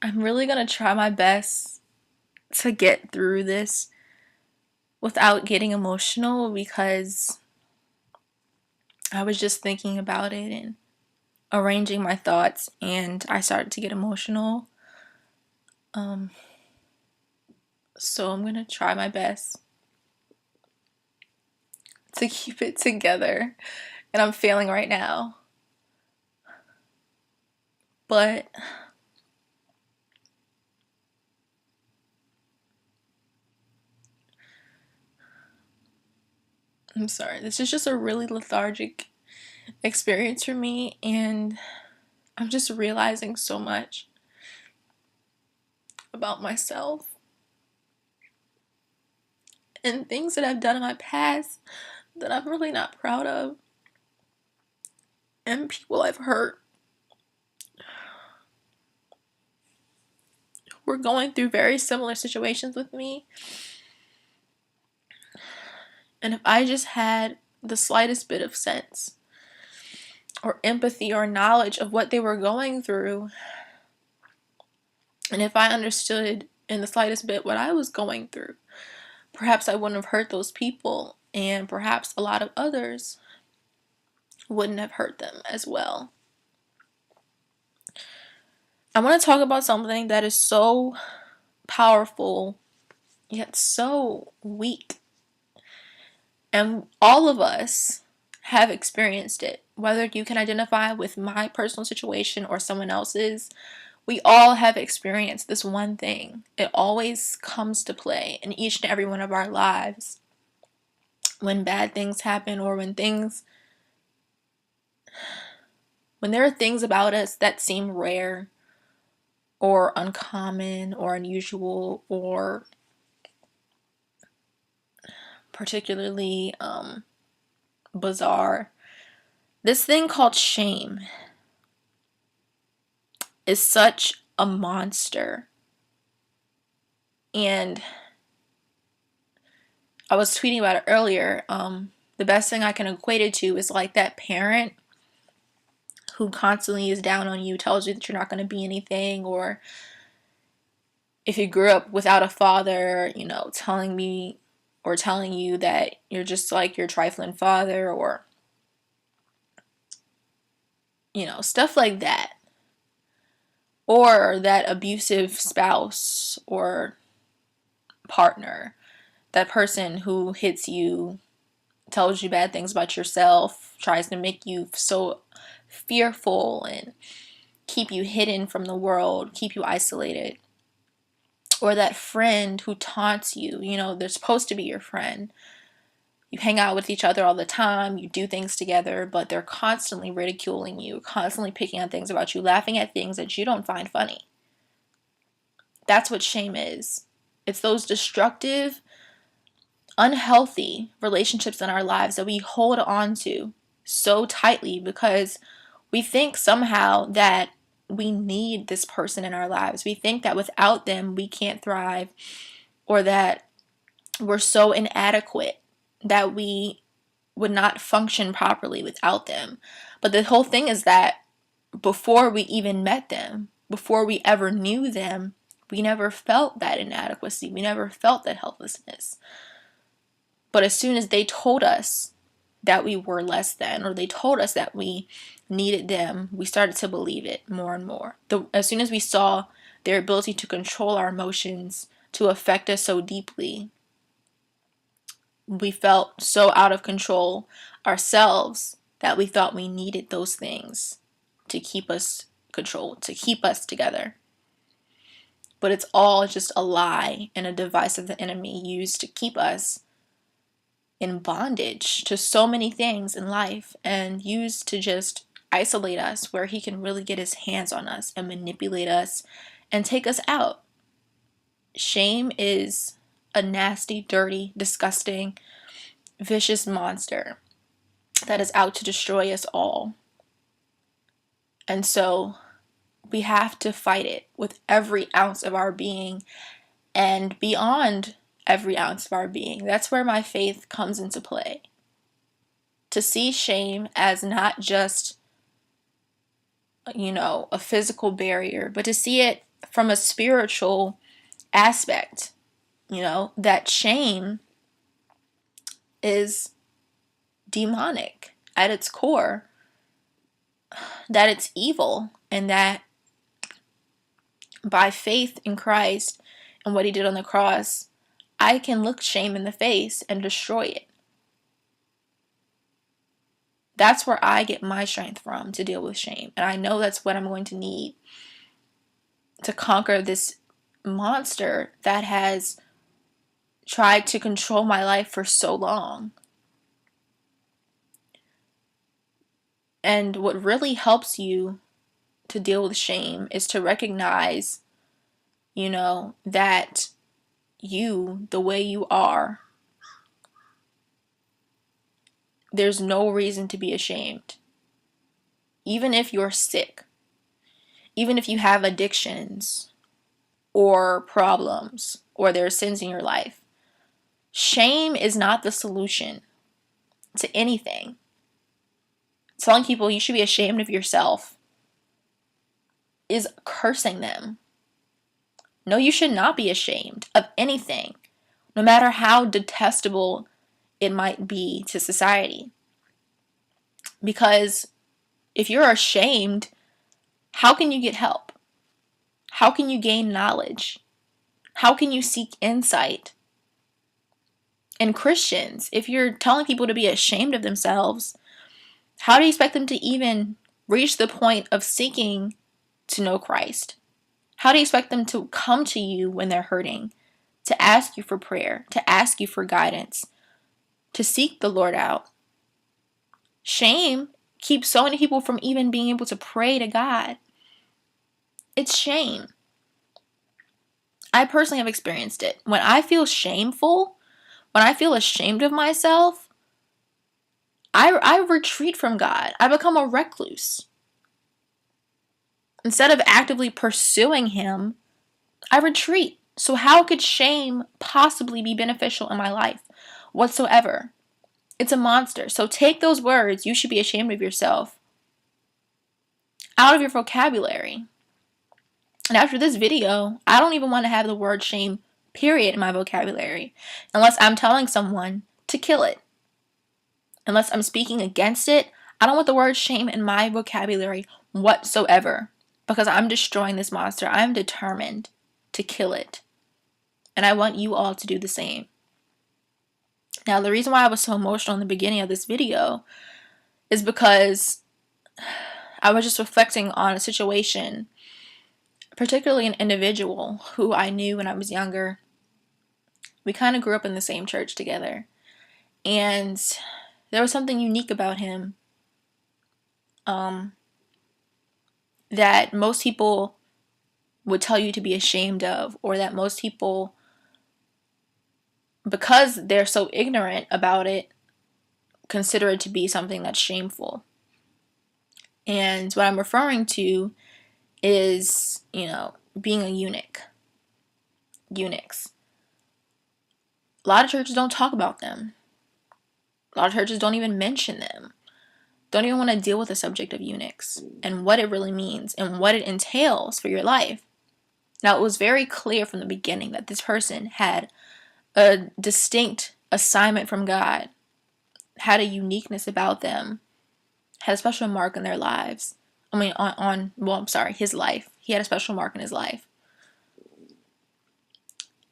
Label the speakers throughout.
Speaker 1: I'm really gonna try my best to get through this without getting emotional because I was just thinking about it and arranging my thoughts and I started to get emotional. Um, so I'm gonna try my best to keep it together. And I'm failing right now. But I'm sorry, this is just a really lethargic experience for me, and I'm just realizing so much about myself and things that I've done in my past that I'm really not proud of, and people I've hurt. We're going through very similar situations with me, and if I just had the slightest bit of sense or empathy or knowledge of what they were going through, and if I understood in the slightest bit what I was going through, perhaps I wouldn't have hurt those people, and perhaps a lot of others wouldn't have hurt them as well. I want to talk about something that is so powerful, yet so weak. And all of us have experienced it. Whether you can identify with my personal situation or someone else's, we all have experienced this one thing. It always comes to play in each and every one of our lives. When bad things happen, or when there are things about us that seem rare or uncommon or unusual or particularly bizarre, this thing called shame is such a monster. And I was tweeting about it earlier. The best thing I can equate it to is like that parent who constantly is down on you, tells you that you're not going to be anything, or if you grew up without a father, telling you that you're just like your trifling father, or stuff like that. Or that abusive spouse or partner, that person who hits you, tells you bad things about yourself, tries to make you so fearful and keep you hidden from the world, keep you isolated. Or that friend who taunts you, they're supposed to be your friend. You hang out with each other all the time, you do things together, but they're constantly ridiculing you, constantly picking on things about you, laughing at things that you don't find funny. That's what shame is. It's those destructive, unhealthy relationships in our lives that we hold on to so tightly because we think somehow that we need this person in our lives. We think that without them we can't thrive, or that we're so inadequate that we would not function properly without them. But the whole thing is that before we even met them, before we ever knew them, we never felt that inadequacy. We never felt that helplessness. But as soon as they told us that we were less than, or they told us that we needed them, we started to believe it more and more. As soon as we saw their ability to control our emotions, to affect us so deeply, we felt so out of control ourselves that we thought we needed those things to keep us controlled, to keep us together. But it's all just a lie and a device of the enemy used to keep us in bondage to so many things in life, and used to just isolate us, where he can really get his hands on us and manipulate us and take us out. Shame is a nasty, dirty, disgusting, vicious monster that is out to destroy us all. And so we have to fight it with every ounce of our being and beyond every ounce of our being. That's where my faith comes into play. To see shame as not just, a physical barrier, but to see it from a spiritual aspect, that shame is demonic at its core, that it's evil, and that by faith in Christ and what he did on the cross, I can look shame in the face and destroy it. That's where I get my strength from to deal with shame. And I know that's what I'm going to need to conquer this monster that has tried to control my life for so long. And what really helps you to deal with shame is to recognize, that you, the way you are, there's no reason to be ashamed. Even if you're sick, even if you have addictions or problems or there are sins in your life, shame is not the solution to anything. Telling people you should be ashamed of yourself is cursing them. No, you should not be ashamed of anything, no matter how detestable it might be to society. Because if you're ashamed, how can you get help? How can you gain knowledge? How can you seek insight? And Christians, if you're telling people to be ashamed of themselves, how do you expect them to even reach the point of seeking to know Christ? How do you expect them to come to you when they're hurting, to ask you for prayer, to ask you for guidance, to seek the Lord out? Shame keeps so many people from even being able to pray to God. It's shame. I personally have experienced it. When I feel shameful, when I feel ashamed of myself, I retreat from God. I become a recluse. Instead of actively pursuing him, I retreat. So how could shame possibly be beneficial in my life whatsoever? It's a monster. So take those words, you should be ashamed of yourself, out of your vocabulary. And after this video, I don't even want to have the word shame, period, in my vocabulary, unless I'm telling someone to kill it. Unless I'm speaking against it, I don't want the word shame in my vocabulary whatsoever, because I'm destroying this monster. I'm determined to kill it. And I want you all to do the same. Now, the reason why I was so emotional in the beginning of this video is because I was just reflecting on a situation, particularly an individual who I knew when I was younger. We kind of grew up in the same church together. And there was something unique about him that most people would tell you to be ashamed of, or that most people, because they're so ignorant about it, consider it to be something that's shameful. And what I'm referring to is, being a eunuch. Eunuchs. A lot of churches don't talk about them. A lot of churches don't even mention them. Don't even want to deal with the subject of eunuchs and what it really means and what it entails for your life. Now, it was very clear from the beginning that this person had a distinct assignment from God, had a uniqueness about them, had a special mark in their lives. His life. He had a special mark in his life.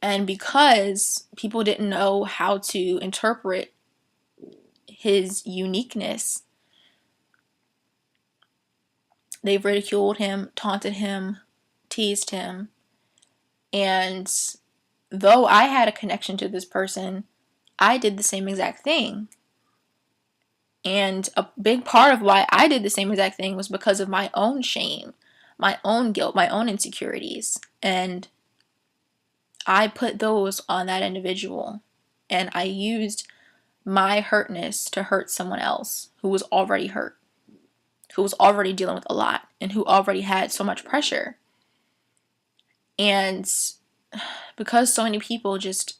Speaker 1: And because people didn't know how to interpret his uniqueness, they ridiculed him, taunted him, teased him. And though I had a connection to this person, I did the same exact thing. And a big part of why I did the same exact thing was because of my own shame, my own guilt, my own insecurities. And I put those on that individual. And I used my hurtness to hurt someone else who was already hurt, who was already dealing with a lot, and who already had so much pressure. And because so many people just,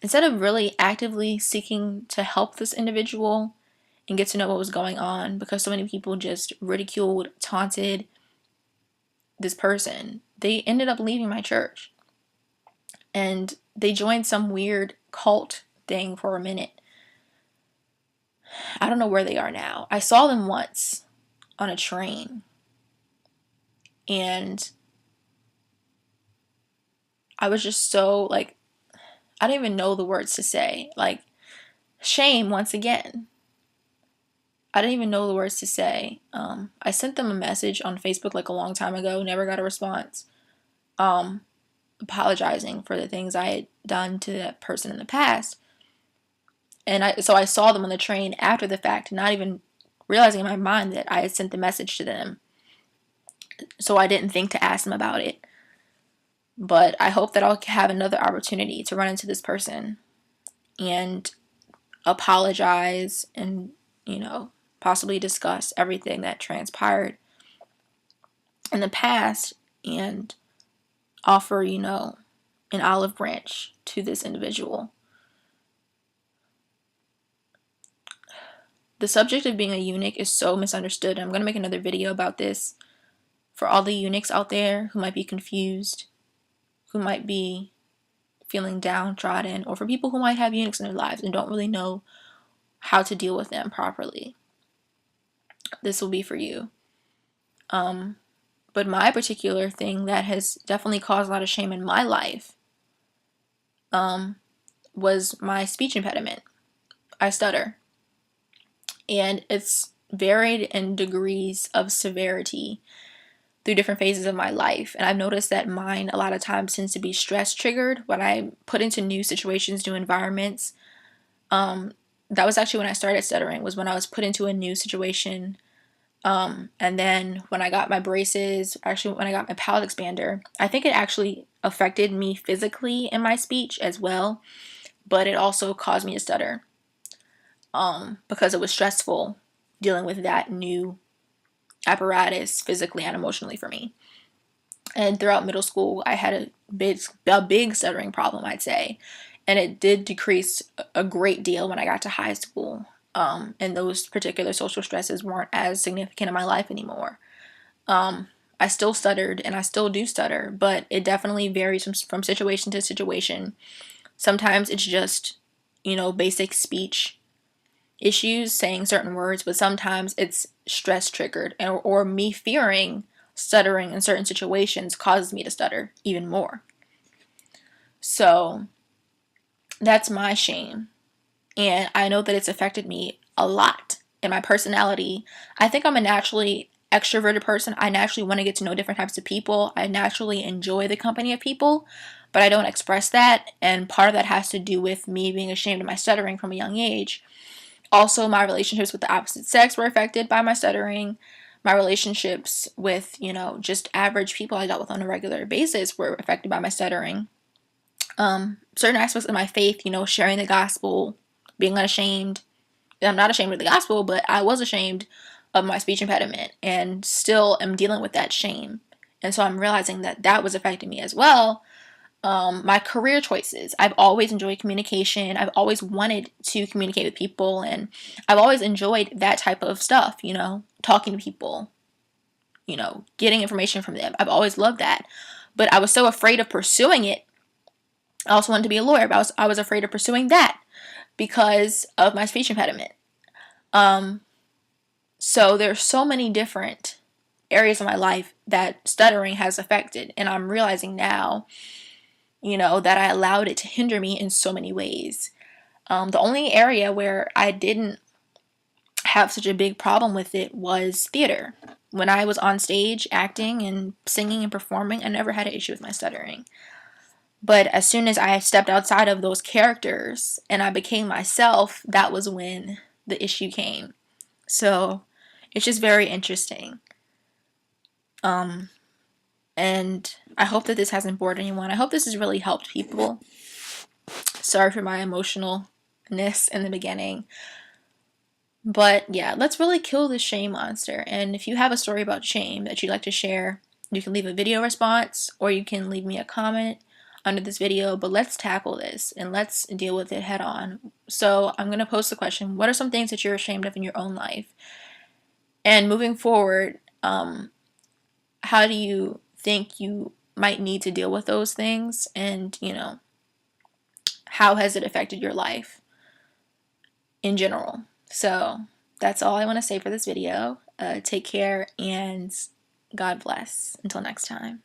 Speaker 1: instead of really actively seeking to help this individual and get to know what was going on, because so many people just ridiculed, taunted this person, they ended up leaving my church. And they joined some weird cult thing for a minute. I don't know where they are now. I saw them once on a train. And I was just so, like, I didn't even know the words to say. Like, shame once again. I didn't even know the words to say. I sent them a message on Facebook like a long time ago, never got a response. Apologizing for the things I had done to that person in the past. And so I saw them on the train after the fact, not even realizing in my mind that I had sent the message to them. So I didn't think to ask them about it. But I hope that I'll have another opportunity to run into this person and apologize and, possibly discuss everything that transpired in the past and offer, an olive branch to this individual. The subject of being a eunuch is so misunderstood. I'm going to make another video about this for all the eunuchs out there who might be confused, who might be feeling downtrodden, or for people who might have eunuchs in their lives and don't really know how to deal with them properly. This will be for you. But my particular thing that has definitely caused a lot of shame in my life was my speech impediment. I stutter. And it's varied in degrees of severity through different phases of my life. And I've noticed that mine a lot of times tends to be stress triggered when I put into new situations, new environments. That was actually when I started stuttering, was when I was put into a new situation. And then when I got my braces, actually when I got my palate expander, I think it actually affected me physically in my speech as well. But it also caused me to stutter. Because it was stressful dealing with that new apparatus physically and emotionally for me. And throughout middle school, I had a big stuttering problem, I'd say. And it did decrease a great deal when I got to high school. And those particular social stresses weren't as significant in my life anymore. I still stuttered and I still do stutter, but it definitely varies from situation to situation. Sometimes it's just, basic speech issues, saying certain words, but sometimes it's stress triggered, or me fearing stuttering in certain situations causes me to stutter even more. So that's my shame. And I know that it's affected me a lot in my personality. I think I'm a naturally extroverted person. I naturally want to get to know different types of people. I naturally enjoy the company of people, but I don't express that. And part of that has to do with me being ashamed of my stuttering from a young age. Also, my relationships with the opposite sex were affected by my stuttering. My relationships with, just average people I dealt with on a regular basis were affected by my stuttering. Certain aspects of my faith, sharing the gospel, being unashamed. I'm not ashamed of the gospel, but I was ashamed of my speech impediment and still am dealing with that shame. And so I'm realizing that that was affecting me as well. My career choices. I've always enjoyed communication. I've always wanted to communicate with people, and I've always enjoyed that type of stuff, talking to people, getting information from them. I've always loved that. But I was so afraid of pursuing it. I also wanted to be a lawyer, but I was afraid of pursuing that because of my speech impediment. So there's so many different areas of my life that stuttering has affected, and I'm realizing now that I allowed it to hinder me in so many ways. The only area where I didn't have such a big problem with it was theater. When I was on stage acting and singing and performing, I never had an issue with my stuttering. But as soon as I stepped outside of those characters and I became myself, that was when the issue came. So it's just very interesting. And I hope that this hasn't bored anyone. I hope this has really helped people. Sorry for my emotionalness in the beginning. But yeah, let's really kill this shame monster. And if you have a story about shame that you'd like to share, you can leave a video response or you can leave me a comment under this video. But let's tackle this and let's deal with it head on. So I'm going to post the question, what are some things that you're ashamed of in your own life? And moving forward, how do you think you might need to deal with those things, and, you know, how has it affected your life in general. So that's all I want to say for this video. Take care and God bless. Until next time.